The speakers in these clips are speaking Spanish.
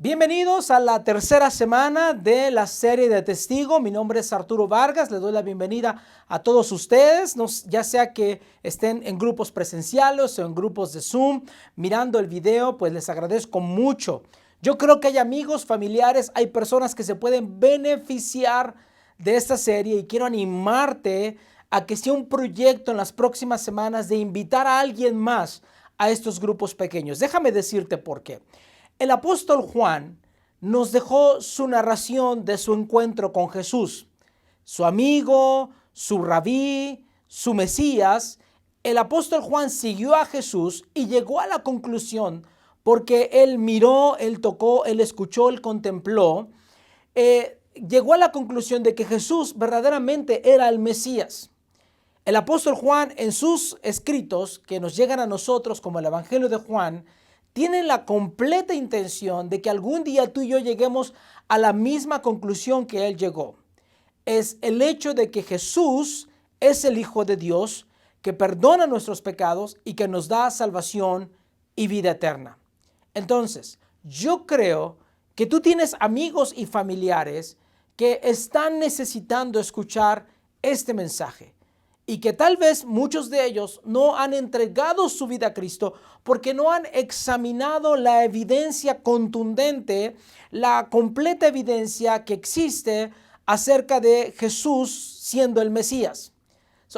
Bienvenidos a la tercera semana de la serie de Testigo. Mi nombre es Arturo Vargas. Les doy la bienvenida a todos ustedes, ya sea que estén en grupos presenciales o en grupos de Zoom, mirando el video, pues les agradezco mucho. Yo creo que hay amigos, familiares, hay personas que se pueden beneficiar de esta serie y quiero animarte a que sea un proyecto en las próximas semanas de invitar a alguien más a estos grupos pequeños. Déjame decirte por qué. El apóstol Juan nos dejó su narración de su encuentro con Jesús, su amigo, su rabí, su Mesías. El apóstol Juan siguió a Jesús y llegó a la conclusión, porque él miró, él tocó, él escuchó, él contempló, llegó a la conclusión de que Jesús verdaderamente era el Mesías. El apóstol Juan, en sus escritos que nos llegan a nosotros como el Evangelio de Juan, tienen la completa intención de que algún día tú y yo lleguemos a la misma conclusión que él llegó. Es el hecho de que Jesús es el Hijo de Dios, que perdona nuestros pecados y que nos da salvación y vida eterna. Entonces, yo creo que tú tienes amigos y familiares que están necesitando escuchar este mensaje. Y que tal vez muchos de ellos no han entregado su vida a Cristo porque no han examinado la evidencia contundente, la completa evidencia que existe acerca de Jesús siendo el Mesías.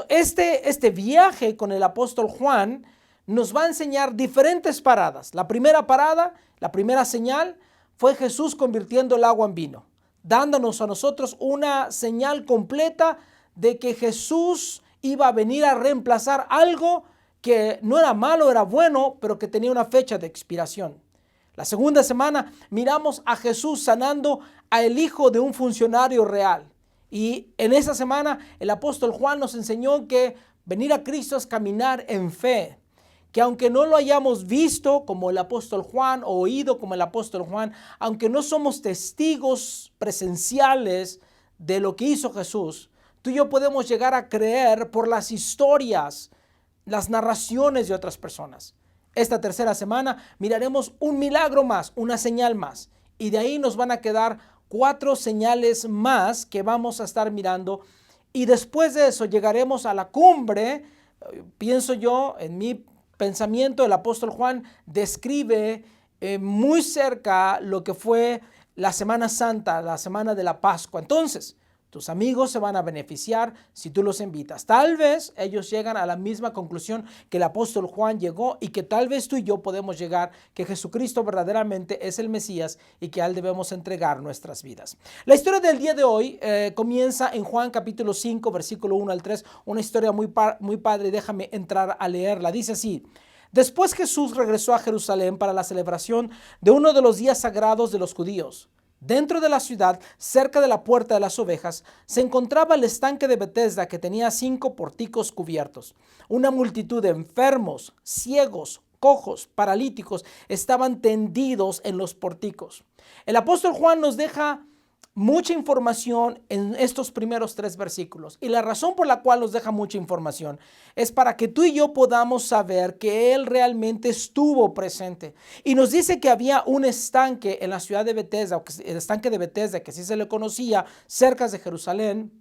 Este viaje con el apóstol Juan nos va a enseñar diferentes paradas. La primera parada, la primera señal, fue Jesús convirtiendo el agua en vino, dándonos a nosotros una señal completa de que Jesús iba a venir a reemplazar algo que no era malo, era bueno, pero que tenía una fecha de expiración. La segunda semana miramos a Jesús sanando al hijo de un funcionario real. Y en esa semana el apóstol Juan nos enseñó que venir a Cristo es caminar en fe. Que aunque no lo hayamos visto como el apóstol Juan o oído como el apóstol Juan, aunque no somos testigos presenciales de lo que hizo Jesús, tú y yo podemos llegar a creer por las historias, las narraciones de otras personas. Esta tercera semana miraremos un milagro más, una señal más. Y de ahí nos van a quedar 4 señales más que vamos a estar mirando. Y después de eso llegaremos a la cumbre. Pienso yo, en mi pensamiento, el apóstol Juan describe muy cerca lo que fue la Semana Santa, la semana de la Pascua. Entonces, tus amigos se van a beneficiar si tú los invitas. Tal vez ellos llegan a la misma conclusión que el apóstol Juan llegó y que tal vez tú y yo podemos llegar, que Jesucristo verdaderamente es el Mesías y que a él debemos entregar nuestras vidas. La historia del día de hoy comienza en Juan capítulo 5, versículo 1 al 3, una historia muy padre. Déjame entrar a leerla. Dice así: Después Jesús regresó a Jerusalén para la celebración de uno de los días sagrados de los judíos. Dentro de la ciudad, cerca de la puerta de las ovejas, se encontraba el estanque de Betesda, que tenía 5 pórticos cubiertos. Una multitud de enfermos, ciegos, cojos, paralíticos estaban tendidos en los pórticos. El apóstol Juan nos deja mucha información en estos primeros 3 versículos. Y la razón por la cual nos deja mucha información es para que tú y yo podamos saber que él realmente estuvo presente. Y nos dice que había un estanque en la ciudad de Betesda, el estanque de Betesda, que así se le conocía, cerca de Jerusalén.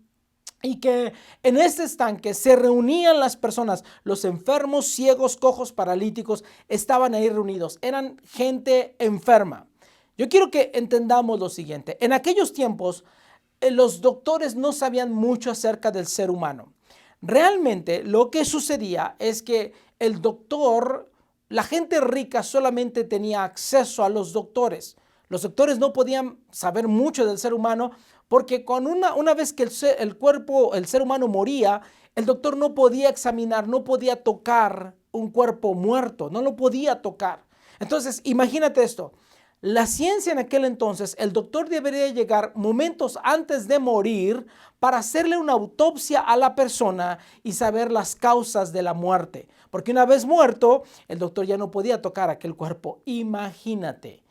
Y que en este estanque se reunían las personas, los enfermos, ciegos, cojos, paralíticos, estaban ahí reunidos. Eran gente enferma. Yo quiero que entendamos lo siguiente. En aquellos tiempos, los doctores no sabían mucho acerca del ser humano. Realmente lo que sucedía es que el doctor, la gente rica solamente tenía acceso a los doctores. Los doctores no podían saber mucho del ser humano porque una vez que el ser humano moría, el doctor no podía examinar, no podía tocar un cuerpo muerto, no lo podía tocar. Entonces, imagínate esto. La ciencia en aquel entonces, el doctor debería llegar momentos antes de morir para hacerle una autopsia a la persona y saber las causas de la muerte. Porque una vez muerto, el doctor ya no podía tocar aquel cuerpo. Imagínate.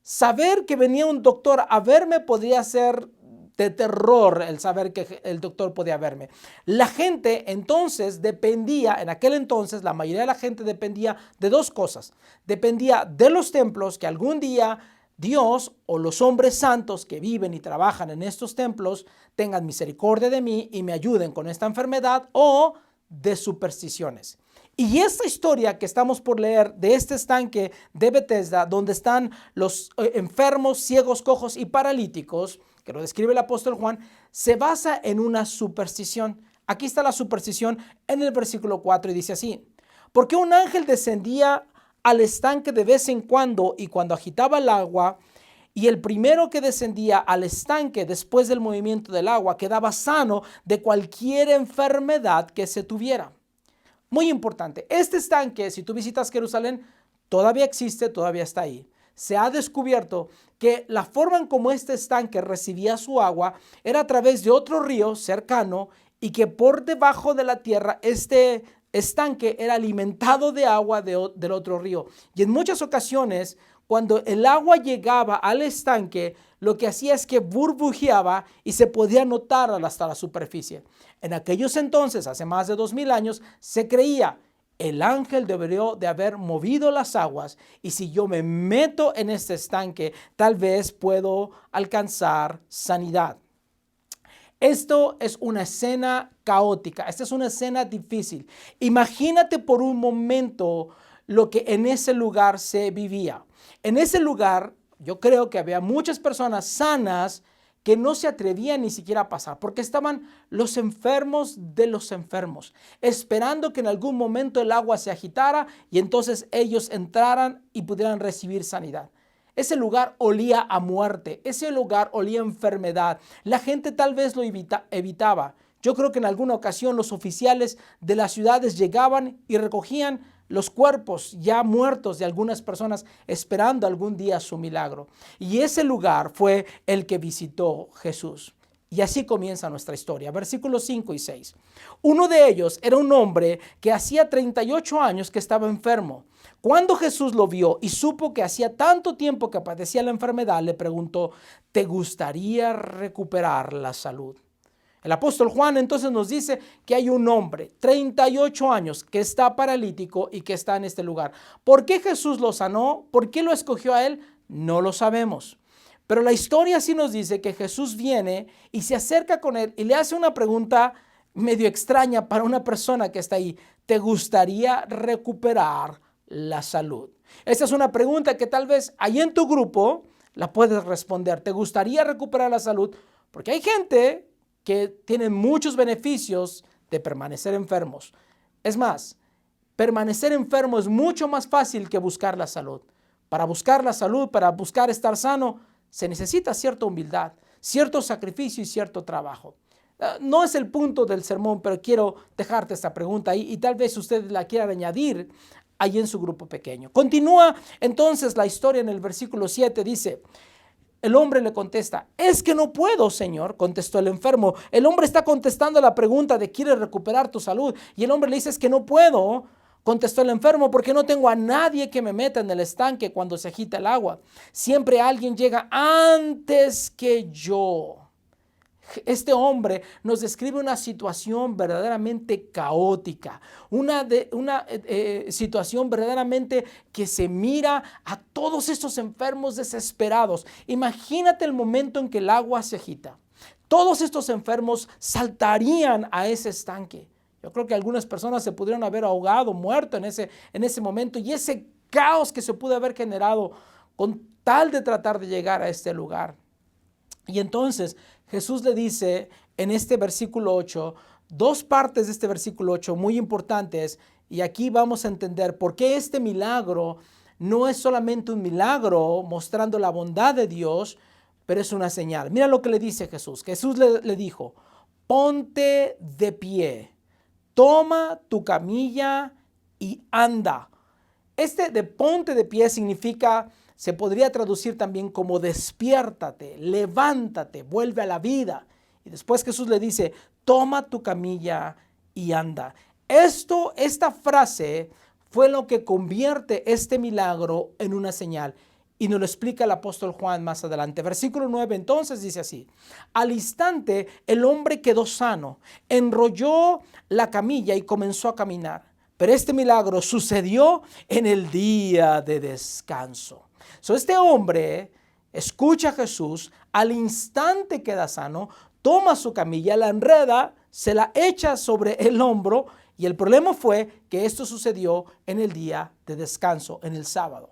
Saber que venía un doctor a verme podría ser de terror, el saber que el doctor podía verme. La gente entonces dependía, en aquel entonces la mayoría de la gente dependía de 2 cosas. Dependía de los templos que algún día Dios o los hombres santos que viven y trabajan en estos templos tengan misericordia de mí y me ayuden con esta enfermedad, o de supersticiones. Y esta historia que estamos por leer de este estanque de Betesda, donde están los enfermos, ciegos, cojos y paralíticos, que lo describe el apóstol Juan, se basa en una superstición. Aquí está la superstición en el versículo 4 y dice así: porque un ángel descendía al estanque de vez en cuando, y cuando agitaba el agua, y el primero que descendía al estanque después del movimiento del agua quedaba sano de cualquier enfermedad que se tuviera. Muy importante, este estanque, si tú visitas Jerusalén, todavía existe, todavía está ahí. Se ha descubierto que la forma en cómo este estanque recibía su agua era a través de otro río cercano, y que por debajo de la tierra este estanque era alimentado de agua del otro río. Y en muchas ocasiones, cuando el agua llegaba al estanque, lo que hacía es que burbujeaba y se podía notar hasta la superficie. En aquellos entonces, hace más de 2000 años, se creía: el ángel debería de haber movido las aguas, y si yo me meto en este estanque, tal vez puedo alcanzar sanidad. Esto es una escena caótica, esta es una escena difícil. Imagínate por un momento lo que en ese lugar se vivía. En ese lugar yo creo que había muchas personas sanas que no se atrevían ni siquiera a pasar, porque estaban los enfermos de los enfermos, esperando que en algún momento el agua se agitara y entonces ellos entraran y pudieran recibir sanidad. Ese lugar olía a muerte, ese lugar olía a enfermedad. La gente tal vez lo evitaba. Yo creo que en alguna ocasión los oficiales de las ciudades llegaban y recogían los cuerpos ya muertos de algunas personas, esperando algún día su milagro. Y ese lugar fue el que visitó Jesús. Y así comienza nuestra historia, versículos 5 y 6. Uno de ellos era un hombre que hacía 38 años que estaba enfermo. Cuando Jesús lo vio y supo que hacía tanto tiempo que padecía la enfermedad, le preguntó: ¿te gustaría recuperar la salud? El apóstol Juan entonces nos dice que hay un hombre, 38 años, que está paralítico y que está en este lugar. ¿Por qué Jesús lo sanó? ¿Por qué lo escogió a él? No lo sabemos. Pero la historia sí nos dice que Jesús viene y se acerca con él y le hace una pregunta medio extraña para una persona que está ahí: ¿te gustaría recuperar la salud? Esa es una pregunta que tal vez ahí en tu grupo la puedes responder. ¿Te gustaría recuperar la salud? Porque hay gente que tiene muchos beneficios de permanecer enfermos. Es más, permanecer enfermo es mucho más fácil que buscar la salud. Para buscar la salud, para buscar estar sano, se necesita cierta humildad, cierto sacrificio y cierto trabajo. No es el punto del sermón, pero quiero dejarte esta pregunta ahí y tal vez usted la quiera añadir ahí en su grupo pequeño. Continúa entonces la historia en el versículo 7, dice: el hombre le contesta: es que no puedo, Señor, contestó el enfermo. El hombre está contestando la pregunta de: ¿quieres recuperar tu salud? Y el hombre le dice: es que no puedo, contestó el enfermo, porque no tengo a nadie que me meta en el estanque cuando se agita el agua. Siempre alguien llega antes que yo. Este hombre nos describe una situación verdaderamente caótica, una situación verdaderamente que se mira a todos estos enfermos desesperados. Imagínate el momento en que el agua se agita. Todos estos enfermos saltarían a ese estanque. Yo creo que algunas personas se pudieron haber ahogado, muerto en ese momento, y ese caos que se pudo haber generado con tal de tratar de llegar a este lugar. Y entonces Jesús le dice en este versículo 8, dos partes de este versículo 8 muy importantes, y aquí vamos a entender por qué este milagro no es solamente un milagro mostrando la bondad de Dios, pero es una señal. Mira lo que le dice Jesús. Jesús le dijo: ponte de pie, toma tu camilla y anda. Este de ponte de pie significa, se podría traducir también como despiértate, levántate, vuelve a la vida. Y después Jesús le dice: toma tu camilla y anda. Esta frase fue lo que convierte este milagro en una señal. Y nos lo explica el apóstol Juan más adelante. Versículo 9 entonces dice así: al instante el hombre quedó sano, enrolló la camilla y comenzó a caminar. Pero este milagro sucedió en el día de descanso. Este hombre escucha a Jesús, al instante queda sano, toma su camilla, la enreda, se la echa sobre el hombro, y el problema fue que esto sucedió en el día de descanso, en el sábado.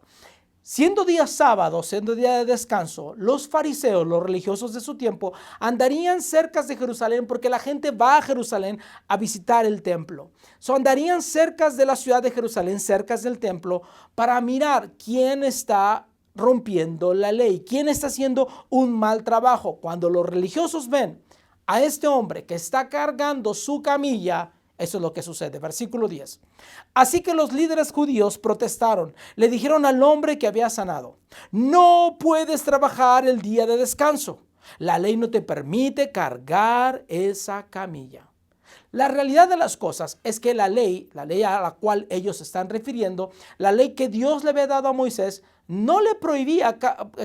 Siendo día sábado, siendo día de descanso, los fariseos, los religiosos de su tiempo, andarían cerca de Jerusalén porque la gente va a Jerusalén a visitar el templo. Andarían cerca de la ciudad de Jerusalén, cerca del templo, para mirar quién está rompiendo la ley, quién está haciendo un mal trabajo. Cuando los religiosos ven a este hombre que está cargando su camilla, eso es lo que sucede. Versículo 10. Así que los líderes judíos protestaron. Le dijeron al hombre que había sanado: no puedes trabajar el día de descanso. La ley no te permite cargar esa camilla. La realidad de las cosas es que la ley a la cual ellos se están refiriendo, la ley que Dios le había dado a Moisés, no le prohibía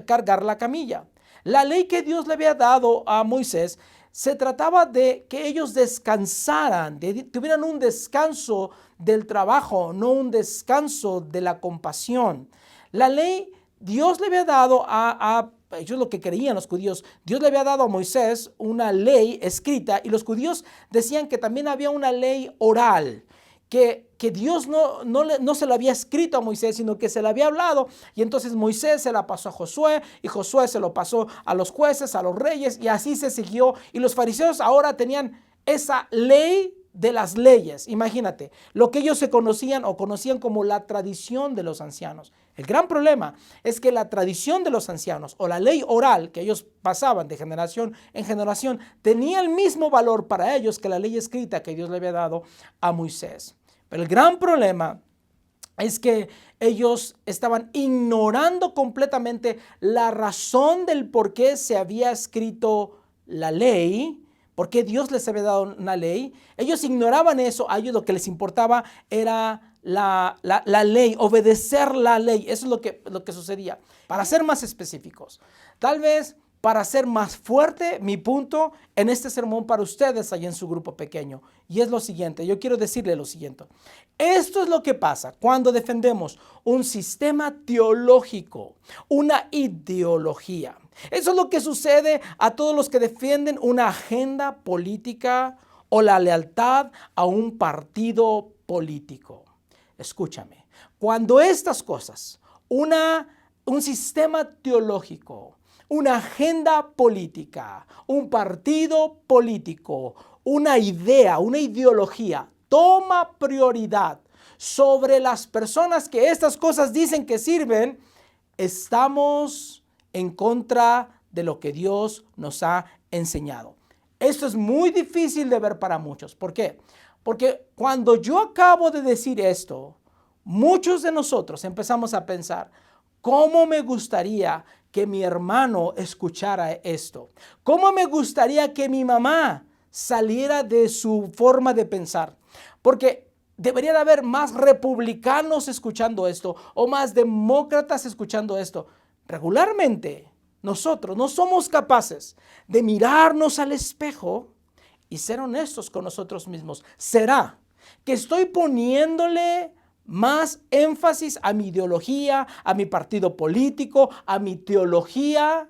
cargar la camilla. La ley que Dios le había dado a Moisés se trataba de que ellos descansaran, tuvieran un descanso del trabajo, no un descanso de la compasión. La ley Dios le había dado a ellos, lo que creían los judíos, Dios le había dado a Moisés una ley escrita, y los judíos decían que también había una ley oral, que Dios no se la había escrito a Moisés, sino que se la había hablado, y entonces Moisés se la pasó a Josué, y Josué se lo pasó a los jueces, a los reyes, y así se siguió. Y los fariseos ahora tenían esa ley de las leyes. Imagínate, lo que ellos conocían como la tradición de los ancianos. El gran problema es que la tradición de los ancianos, o la ley oral que ellos pasaban de generación en generación, tenía el mismo valor para ellos que la ley escrita que Dios le había dado a Moisés. Pero el gran problema es que ellos estaban ignorando completamente la razón del por qué se había escrito la ley, por qué Dios les había dado una ley. Ellos ignoraban eso. A ellos lo que les importaba era la ley, obedecer la ley. Eso es lo que sucedía. Para ser más específicos, tal vez para hacer más fuerte mi punto en este sermón para ustedes allá en su grupo pequeño. Y es lo siguiente, yo quiero decirle lo siguiente. Esto es lo que pasa cuando defendemos un sistema teológico, una ideología. Eso es lo que sucede a todos los que defienden una agenda política o la lealtad a un partido político. Escúchame, cuando estas cosas, un sistema teológico, una agenda política, un partido político, una idea, una ideología, toma prioridad sobre las personas que estas cosas dicen que sirven, estamos en contra de lo que Dios nos ha enseñado. Esto es muy difícil de ver para muchos. ¿Por qué? Porque cuando yo acabo de decir esto, muchos de nosotros empezamos a pensar: ¿cómo me gustaría que mi hermano escuchara esto? ¿Cómo me gustaría que mi mamá saliera de su forma de pensar? Porque debería de haber más republicanos escuchando esto o más demócratas escuchando esto. Regularmente nosotros no somos capaces de mirarnos al espejo y ser honestos con nosotros mismos. ¿Será que estoy poniéndole más énfasis a mi ideología, a mi partido político, a mi teología,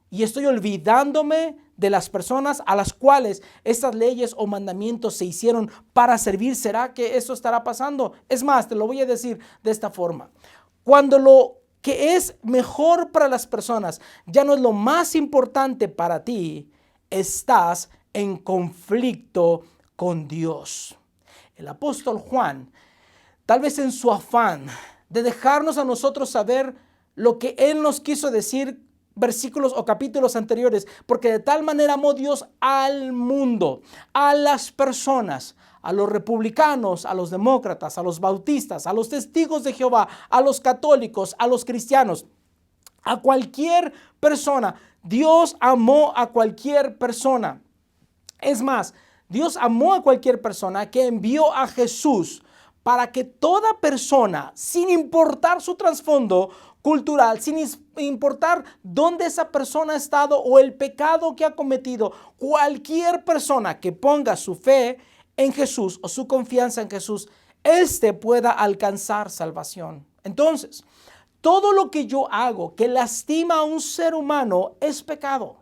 y estoy olvidándome de las personas a las cuales estas leyes o mandamientos se hicieron para servir? ¿Será que eso estará pasando? Es más, te lo voy a decir de esta forma. Cuando lo que es mejor para las personas ya no es lo más importante para ti, estás en conflicto con Dios. El apóstol Juan, tal vez en su afán de dejarnos a nosotros saber lo que Él nos quiso decir, versículos o capítulos anteriores, porque de tal manera amó Dios al mundo, a las personas, a los republicanos, a los demócratas, a los bautistas, a los testigos de Jehová, a los católicos, a los cristianos, a cualquier persona. Dios amó a cualquier persona. Es más, Dios amó a cualquier persona, que envió a Jesús para que toda persona, sin importar su trasfondo cultural, sin importar dónde esa persona ha estado o el pecado que ha cometido, cualquier persona que ponga su fe en Jesús o su confianza en Jesús, éste pueda alcanzar salvación. Entonces, Todo lo que yo hago que lastima a un ser humano es pecado.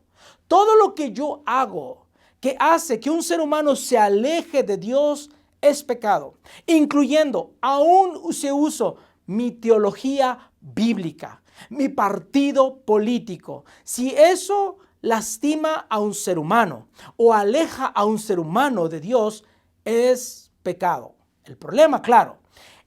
Todo lo que yo hago que hace que un ser humano se aleje de Dios es pecado, incluyendo, aún se uso mi teología bíblica, mi partido político. Si eso lastima a un ser humano o aleja a un ser humano de Dios, es pecado. El problema, claro,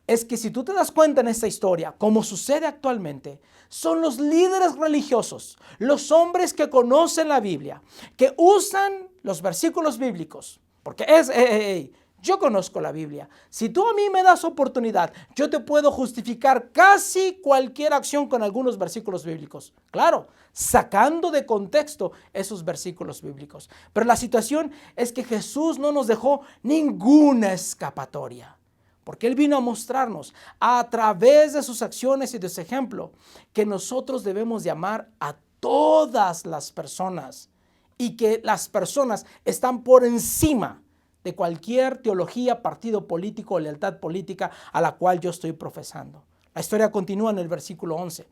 es que si tú te das cuenta en esta historia, como sucede actualmente, son los líderes religiosos, los hombres que conocen la Biblia, que usan los versículos bíblicos, porque yo conozco la Biblia. Si tú a mí me das oportunidad, yo te puedo justificar casi cualquier acción con algunos versículos bíblicos. Claro, sacando de contexto esos versículos bíblicos. Pero la situación es que Jesús no nos dejó ninguna escapatoria. Porque Él vino a mostrarnos a través de sus acciones y de su ejemplo que nosotros debemos de amar a todas las personas y que las personas están por encima de cualquier teología, partido político o lealtad política a la cual yo estoy profesando. La historia continúa en el versículo 11.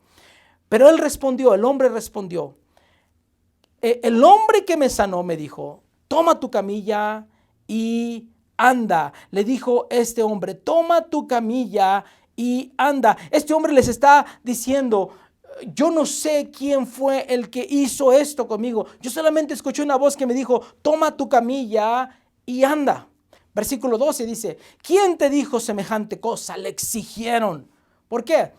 Pero él respondió, el hombre respondió, el hombre que me sanó me dijo, toma tu camilla y anda. Le dijo este hombre, toma tu camilla y anda. Este hombre les está diciendo, yo no sé quién fue el que hizo esto conmigo. Yo solamente escuché una voz que me dijo, toma tu camilla y anda. Versículo 12 dice, ¿quién te dijo semejante cosa? Le exigieron. ¿Por qué?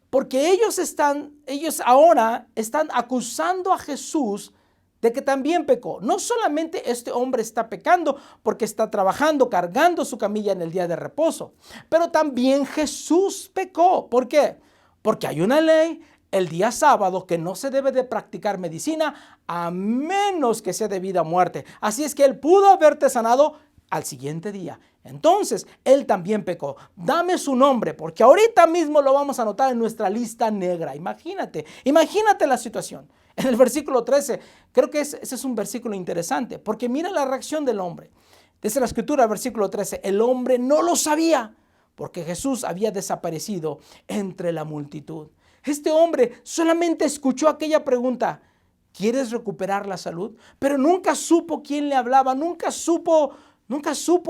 Porque ellos ahora están acusando a Jesús de que también pecó. No solamente este hombre está pecando porque está trabajando, cargando su camilla en el día de reposo, pero también Jesús pecó. ¿Por qué? Porque hay una ley, el día sábado, que no se debe de practicar medicina a menos que sea debida a muerte. Así es que él pudo haberte sanado al siguiente día. Entonces, él también pecó. Dame su nombre, porque ahorita mismo lo vamos a anotar en nuestra lista negra. Imagínate la situación. En el versículo 13, creo que ese es un versículo interesante, porque mira la reacción del hombre. Dice la escritura, versículo 13, el hombre no lo sabía, porque Jesús había desaparecido entre la multitud. Este hombre solamente escuchó aquella pregunta, ¿quieres recuperar la salud? Pero nunca supo quién le hablaba, nunca supo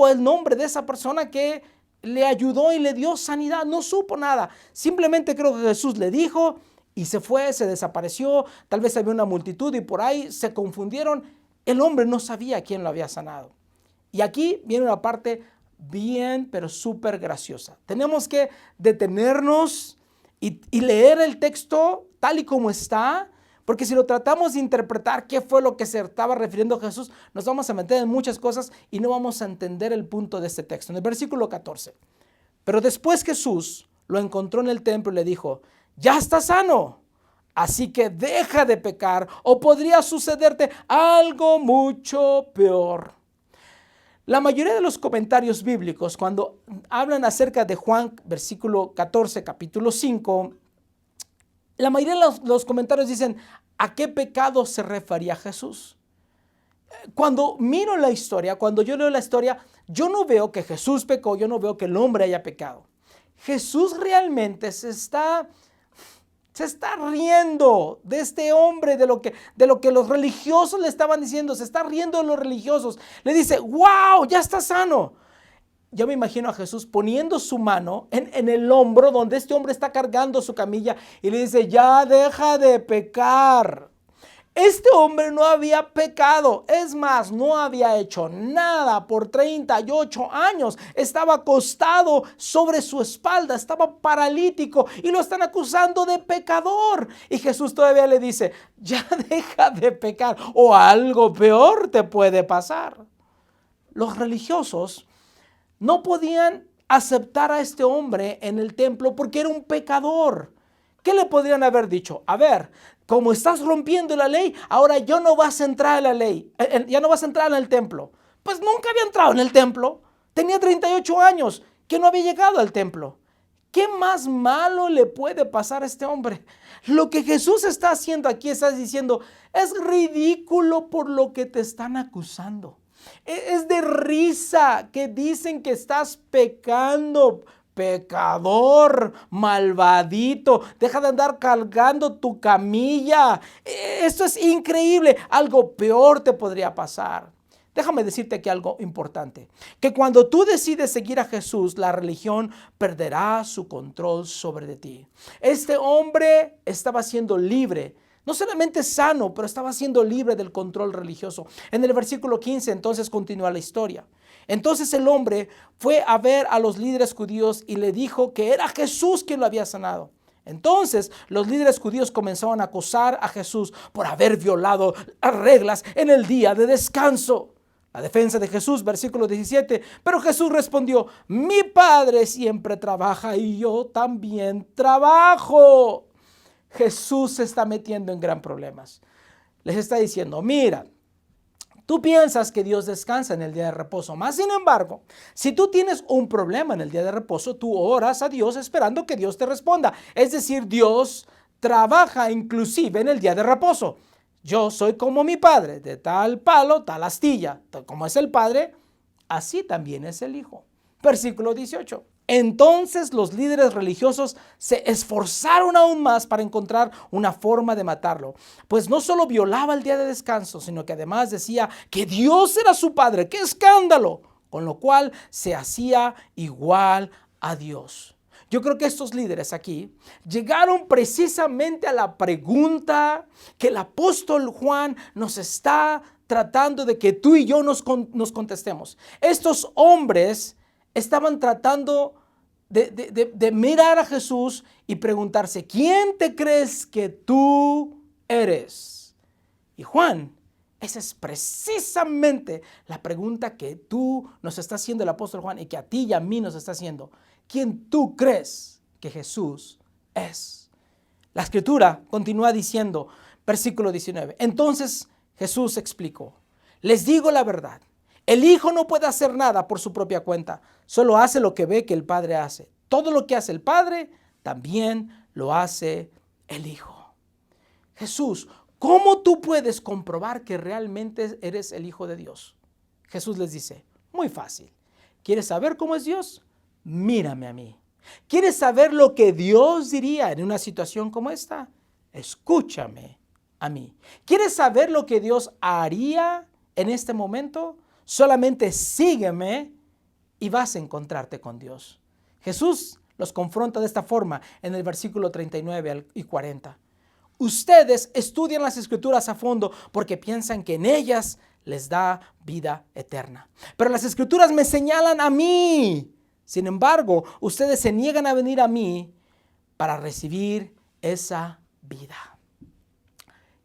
el nombre de esa persona que le ayudó y le dio sanidad. No supo nada. Simplemente creo que Jesús le dijo y se fue, se desapareció. Tal vez había una multitud y por ahí se confundieron. El hombre no sabía quién lo había sanado. Y aquí viene una parte bien, pero súper graciosa. Tenemos que detenernos y leer el texto tal y como está. Porque si lo tratamos de interpretar qué fue lo que se estaba refiriendo Jesús, nos vamos a meter en muchas cosas y no vamos a entender el punto de este texto. En el versículo 14. Pero después Jesús lo encontró en el templo y le dijo, ya estás sano, así que deja de pecar o podría sucederte algo mucho peor. La mayoría de los comentarios bíblicos, cuando hablan acerca de Juan, versículo 14, capítulo 5, la mayoría de los comentarios dicen, ¿a qué pecado se refería Jesús? Cuando miro la historia, cuando yo leo la historia, yo no veo que Jesús pecó, yo no veo que el hombre haya pecado. Jesús realmente se está riendo de este hombre, de lo que los religiosos le estaban diciendo, se está riendo de los religiosos. Le dice, wow, ya está sano. Yo me imagino a Jesús poniendo su mano en el hombro donde este hombre está cargando su camilla y le dice, ya deja de pecar. Este hombre no había pecado, es más, no había hecho nada por 38 años. Estaba acostado sobre su espalda, estaba paralítico y lo están acusando de pecador. Y Jesús todavía le dice, ya deja de pecar o algo peor te puede pasar. Los religiosos no podían aceptar a este hombre en el templo porque era un pecador. ¿Qué le podrían haber dicho? A ver, como estás rompiendo la ley, ahora ya no vas a entrar a la ley, ya no vas a entrar en el templo. Pues nunca había entrado en el templo. Tenía 38 años que no había llegado al templo. ¿Qué más malo le puede pasar a este hombre? Lo que Jesús está haciendo aquí, estás diciendo, es ridículo por lo que te están acusando. Es de risa que dicen que estás pecando, pecador, malvadito, deja de andar cargando tu camilla. Esto es increíble, algo peor te podría pasar. Déjame decirte aquí algo importante, que cuando tú decides seguir a Jesús, la religión perderá su control sobre ti. Este hombre estaba siendo libre, no solamente sano, pero estaba siendo libre del control religioso. En el versículo 15 entonces continúa la historia. Entonces el hombre fue a ver a los líderes judíos y le dijo que era Jesús quien lo había sanado. Entonces los líderes judíos comenzaron a acusar a Jesús por haber violado las reglas en el día de descanso. La defensa de Jesús, versículo 17, pero Jesús respondió: mi Padre siempre trabaja y yo también trabajo. Jesús se está metiendo en gran problemas. Les está diciendo: mira, tú piensas que Dios descansa en el día de reposo, más sin embargo, si tú tienes un problema en el día de reposo, tú oras a Dios esperando que Dios te responda. Es decir, Dios trabaja inclusive en el día de reposo. Yo soy como mi Padre, de tal palo, tal astilla. Como es el Padre, así también es el Hijo. Versículo 18. Entonces los líderes religiosos se esforzaron aún más para encontrar una forma de matarlo, pues no solo violaba el día de descanso, sino que además decía que Dios era su Padre. ¡Qué escándalo! Con lo cual se hacía igual a Dios. Yo creo que estos líderes aquí llegaron precisamente a la pregunta que el apóstol Juan nos está tratando de que tú y yo nos contestemos. Estos hombres estaban tratando de mirar a Jesús y preguntarse: ¿quién te crees que tú eres? Y Juan, esa es precisamente la pregunta que tú nos está haciendo el apóstol Juan y que a ti y a mí nos está haciendo. ¿Quién tú crees que Jesús es? La escritura continúa diciendo, versículo 19. Entonces Jesús explicó: les digo la verdad. El Hijo no puede hacer nada por su propia cuenta, solo hace lo que ve que el Padre hace. Todo lo que hace el Padre, también lo hace el Hijo. Jesús, ¿cómo tú puedes comprobar que realmente eres el Hijo de Dios? Jesús les dice: muy fácil. ¿Quieres saber cómo es Dios? Mírame a mí. ¿Quieres saber lo que Dios diría en una situación como esta? Escúchame a mí. ¿Quieres saber lo que Dios haría en este momento? Solamente sígueme y vas a encontrarte con Dios. Jesús los confronta de esta forma en el versículo 39 y 40. Ustedes estudian las escrituras a fondo porque piensan que en ellas les da vida eterna. Pero las escrituras me señalan a mí. Sin embargo, ustedes se niegan a venir a mí para recibir esa vida.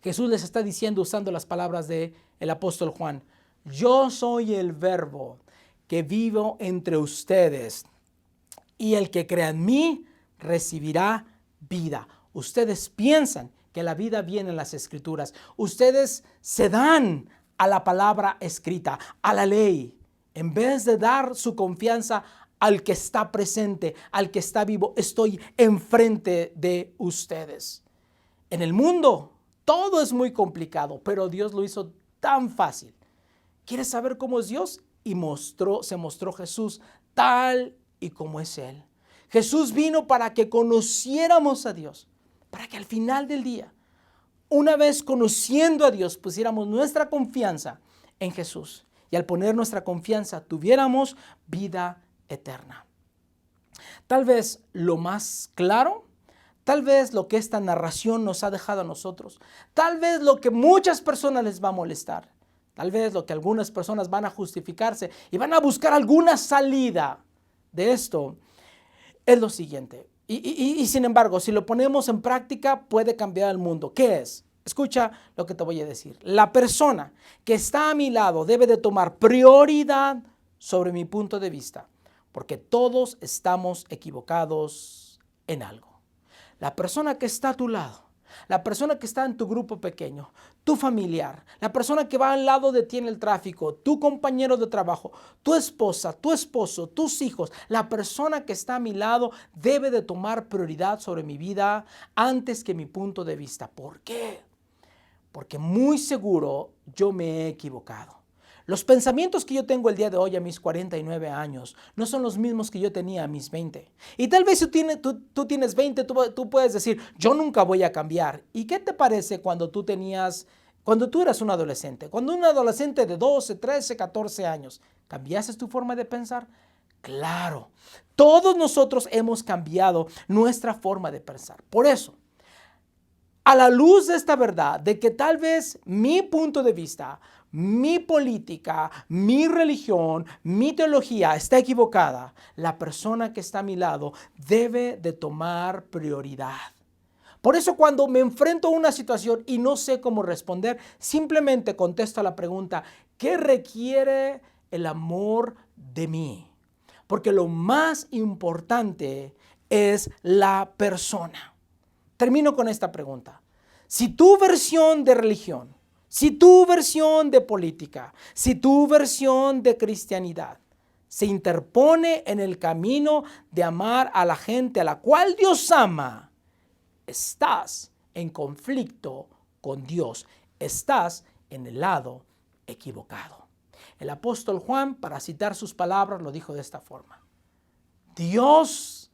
Jesús les está diciendo, usando las palabras del apóstol Juan: yo soy el verbo que vivo entre ustedes, y el que crea en mí recibirá vida. Ustedes piensan que la vida viene en las escrituras. Ustedes se dan a la palabra escrita, a la ley, en vez de dar su confianza al que está presente, al que está vivo. Estoy enfrente de ustedes. En el mundo todo es muy complicado, pero Dios lo hizo tan fácil. ¿Quieres saber cómo es Dios? Y se mostró Jesús tal y como es Él. Jesús vino para que conociéramos a Dios, para que al final del día, una vez conociendo a Dios, pusiéramos nuestra confianza en Jesús. Y al poner nuestra confianza, tuviéramos vida eterna. Tal vez lo más claro, tal vez lo que esta narración nos ha dejado a nosotros, tal vez lo que muchas personas les va a molestar, tal vez lo que algunas personas van a justificarse y van a buscar alguna salida de esto, es lo siguiente. Y sin embargo, si lo ponemos en práctica, puede cambiar el mundo. ¿Qué es? Escucha lo que te voy a decir. La persona que está a mi lado debe de tomar prioridad sobre mi punto de vista, porque todos estamos equivocados en algo. La persona que está a tu lado, la persona que está en tu grupo pequeño, tu familiar, la persona que va al lado de ti en el tráfico, tu compañero de trabajo, tu esposa, tu esposo, tus hijos, la persona que está a mi lado debe de tomar prioridad sobre mi vida antes que mi punto de vista. ¿Por qué? Porque muy seguro yo me he equivocado. Los pensamientos que yo tengo el día de hoy a mis 49 años no son los mismos que yo tenía a mis 20. Y tal vez si tú tienes 20, tú puedes decir, yo nunca voy a cambiar. ¿Y qué te parece cuando tú eras un adolescente? Cuando un adolescente de 12, 13, 14 años, ¿cambiaste tu forma de pensar? Claro, todos nosotros hemos cambiado nuestra forma de pensar. Por eso, a la luz de esta verdad, de que tal vez mi punto de vista, mi política, mi religión, mi teología está equivocada, la persona que está a mi lado debe de tomar prioridad. Por eso cuando me enfrento a una situación y no sé cómo responder, simplemente contesto a la pregunta, ¿qué requiere el amor de mí? Porque lo más importante es la persona. Termino con esta pregunta. Si tu versión de religión, si tu versión de política, si tu versión de cristianidad se interpone en el camino de amar a la gente a la cual Dios ama, estás en conflicto con Dios, estás en el lado equivocado. El apóstol Juan, para citar sus palabras, lo dijo de esta forma. Dios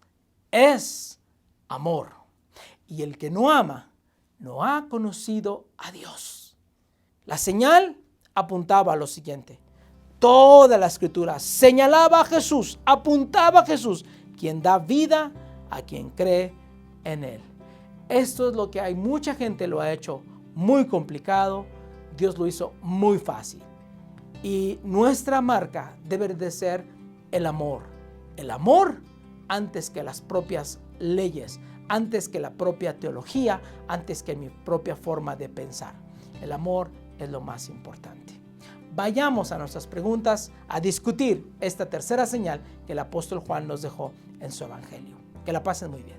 es amor, y el que no ama no ha conocido a Dios. La señal apuntaba a lo siguiente. Toda la escritura señalaba a Jesús, apuntaba a Jesús, quien da vida a quien cree en él. Esto es lo que hay mucha gente lo ha hecho muy complicado, Dios lo hizo muy fácil. Y nuestra marca debe de ser el amor. El amor antes que las propias leyes, antes que la propia teología, antes que mi propia forma de pensar. El amor es lo más importante. Vayamos a nuestras preguntas a discutir esta tercera señal que el apóstol Juan nos dejó en su evangelio. Que la pasen muy bien.